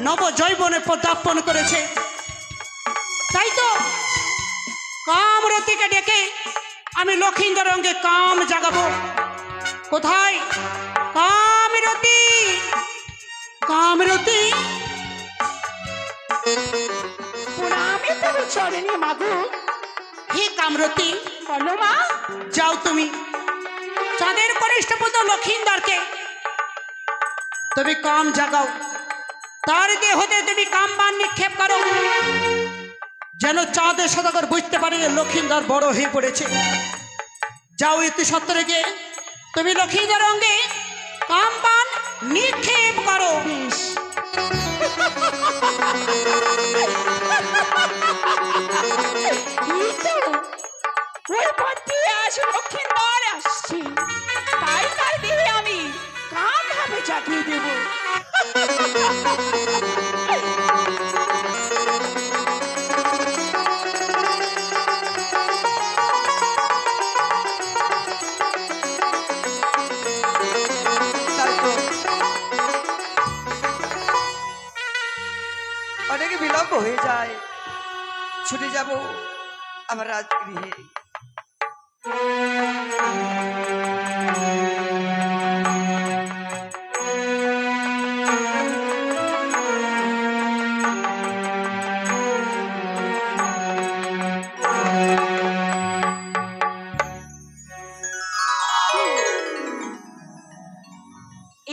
নবজৈবনে পদার্পণ করেছে। তাই তো কামরতিকে ডেকে আমি লক্ষিন্দর অঙ্গে কাম জাগাবো। কোথায় কামরতি? কামরতি আমি তো চলেনি মাগো। হে কামরতি, বলো মা। যাও তুমি চাঁদের কনিষ্ঠ পুত্র লক্ষিন্দরকে তুমি কাম জাগাও। তার দেহতে তুমি কামবান নিক্ষেপ করো, যেন চাঁদের সদাগর বুঝতে পারে যে লক্ষিন্দর বড় হয়ে পড়েছে। যাও এতে সত্তরে গিয়ে তুমি লক্ষিন্দর অঙ্গে কামবান নিক্ষেপ করো। ওই পথে আজ লক্ষিন্দর আসছে, তাই তার দেহে আমি কাম ভাবে জাগিয়ে দেব। অনেক বিলম্ব হয়ে যায়, ছুটে যাব আমার রাজগৃহে।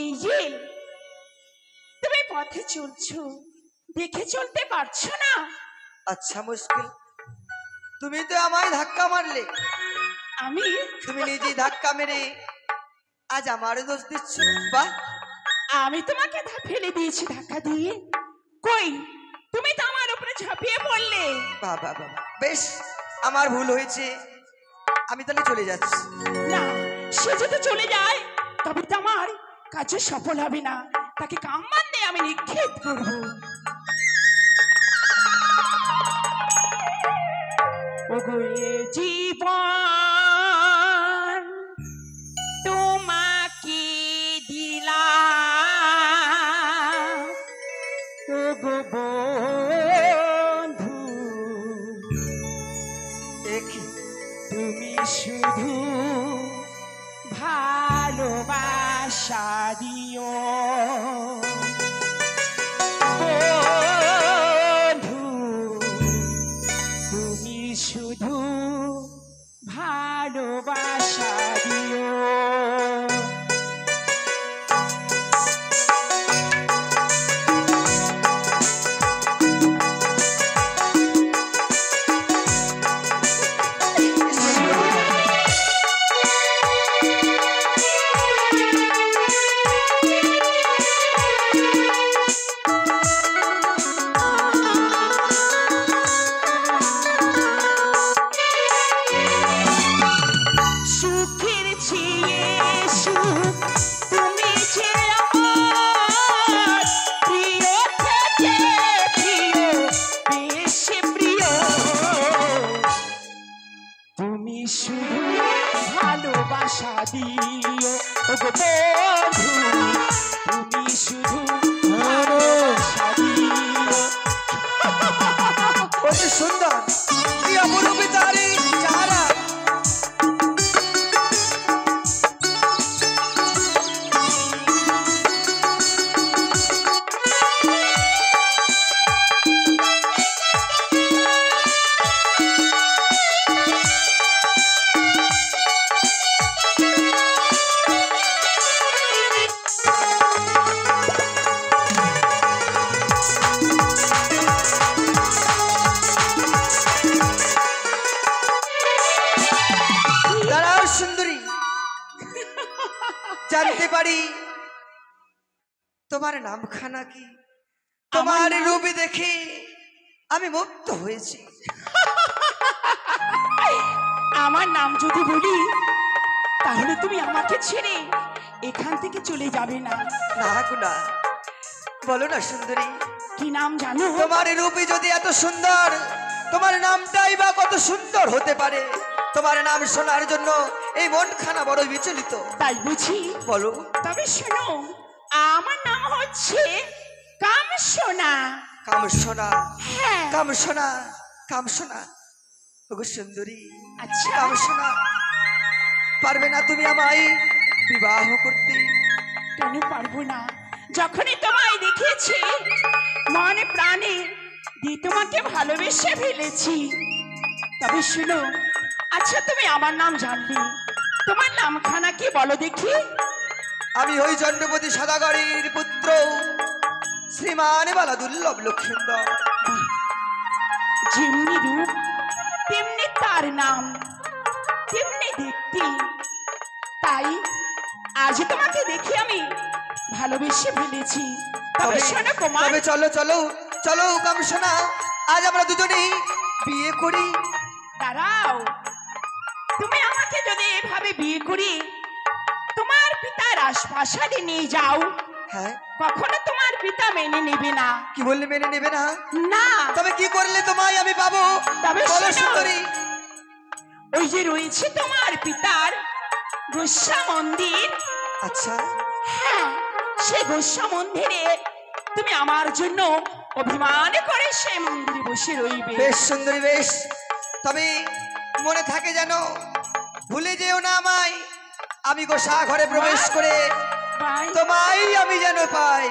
এই যে তুমি পথে চলছো, দেখে চলতে পারছো না? আচ্ছা মুশকিল, তুমি তো আমায় ধাক্কা মারলে, আমি তুমি নিজে ধাক্কা মেরে আজ আমার দোষ দিচ্ছ। বাহ, আমি তোমাকে ফেলে দিয়েছি ধাক্কা দিয়ে। কই, তুমি তো আমার উপরে ঝাঁপিয়ে পড়লে। বাবা বাবা, বেশ আমার ভুল হয়েছে, আমি তাহলে চলে যাচ্ছি। না, সে যদি চলে যায় তবে তো আমার কাজে সফল হবে না। তাকে কাম্মান দিয়ে আমি নিক্ষেপ করবো। ওগো এ জীবন তোমাকে দিলাম, ওগো বন্ধু দেখি তুমি শুধু ভালোবাসা দিও। বন্ধু তুমি শুধু ভালোবাসা দিও। সুখের চেয়ে সুখ তুমি যে আমার প্রিয় থেকে প্রিয়, বেশি প্রিয়। তুমি শুধু ভালোবাসা দিও, ওগো বন্ধু তুমি শুধু ভালোবাসা দিও। কত সুন্দর, কি অপরূপী তারি চারা। দাঁড়াও সুন্দরী, জানতে পারি তোমার নামখানা কি? তোমার রূপে দেখে আমি মুগ্ধ হয়েছি। আমার নাম যদি বলি তাহলে তুমি আমাকে ছেড়ে এখান থেকে চলে যাবে না। না গো না, বলো না সুন্দরী, কি নাম জানো? তোমার রূপে যদি এত সুন্দর, তোমার নামটাই বা কত সুন্দর হতে পারে। তোমার নাম শোনার জন্য এই মনখানা বড় বিচলিত। তাই বুঝি? বলো। তবে শোনো, আমার নাম হচ্ছে কামসোনা। কামসোনা হ্যাঁ কামসোনা কামসোনা ওগো সুন্দরী আচ্ছা কামসোনা, পারবে না তুমি আমায় বিবাহ করতে? কেন পারবো না? যখনই তোমায় দেখেছি মনে প্রাণে দিয়ে তোমাকে ভালোবেসে ফেলেছি। তবে শুনো, আচ্ছা তুমি আমার নাম জানলে, তোমার নামখানা কি বলো দেখি? আমি ওই চন্দ্রপতি সদাগরের পুত্র শ্রীমান বালা দুর্লভ লক্ষেন্দর। বাহ, যেমনি রূপ তেমনি তার নাম, তেমনি দেখতে। তাই আজ তোমাকে দেখে আমি ভালোবেসে ফেলেছি। তবে শোনো কুমার, তবে চলো চলো চলো কামসোনা, আজ আমরা দুজনেই বিয়ে করি। দাঁড়াও, তুমি আমাকে যদি এভাবে বিয়ে করি তোমার পিতার রাজপ্রাসাদে নিয়ে যাও, হ্যাঁ, কখনো তোমার পিতা মেনে নেবে না। কি বললে মেনে নেবে না? না, তবে কি করলে তোমায় আমি পাবো? তবে বলো শোনো, সুন্দরী। ওই যে রয়েছে তোমার পিতার গোস্বা মন্দির, আচ্ছা, হ্যাঁ সে গোস্বা মন্দিরে তুমি আমার জন্য অভিমান করে সে মন্দিরে বসে রইবে। বেশ সুন্দরী বেশ, তবে মনে থাকে যেন, ভুলে যেও না আমায়। আমি গোসা ঘরে প্রবেশ করে ভাই, তোমায় আমি যেন পাই।